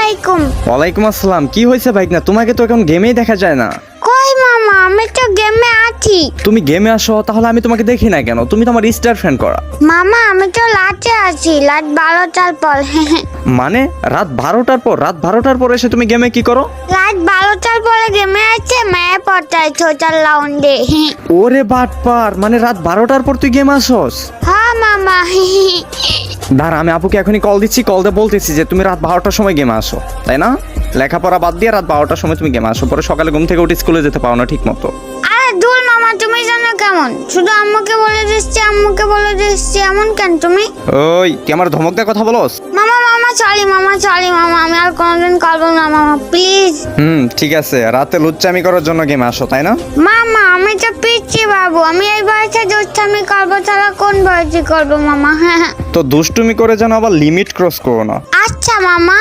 আলাইকুম। ওয়ালাইকুম আসসালাম। কি হয়েছে ভাইকনা? তোমাকে তো এখন গেমেই দেখা যায় না। কই মামা, আমি তো গেমে আছি। তুমি গেমে আসো, তাহলে আমি তোমাকে দেখি না কেন? তুমি তো আমার স্টার ফ্রেন্ড করা। মামা আমি তো লাটে আছি, লাট 12টার পর। মানে রাত 12টার পর? রাত 12টার পর এসে তুমি গেমে কি করো? রাত 12টার পরে গেমে আছে, মেয়ে পড়তায় ছোটার লাউন্ডে। ওরে বাটপার, মানে রাত 12টার পর তুই গেম আসোস? হ্যাঁ মামা। দাঁড়া, আমি আপুকে এখনই কল দিচ্ছি, কল দিয়ে বলতেছি যে তুমি রাত 12টার সময় গেমে আসো, তাই না? লেখাপড়া বাদ দিয়ে রাত 12টার সময় তুমি গেমে আসো, পরে সকালে ঘুম থেকে উঠে স্কুলে যেতে পারো না ঠিক মতো। আরে দূর মামা, তুমি জানো কেমন? শুধু আম্মুকে বলে দিচ্ছি, আম্মুকে বলে দিচ্ছি, এমন কেন তুমি? ওই তুই আমার ধমক দিয়ে কথা বলোস? মামা মামা সরি মামা, সরি মামা, আমি আর কোনোদিন করবো না মামা, প্লিজ। ঠিক আছে, রাতে লুচ্চামি করার জন্য গেমে আসো, তাই না? মামা আমি তো পিচ্ছি বাবু, আমি এই বয়সে দুষ্টামি করবো, তাহলে কোন বয়সে করবো মামা? হ্যাঁ। তো দুষ্টুমি করে যেন আবার লিমিট ক্রস করো না। আচ্ছা মামা।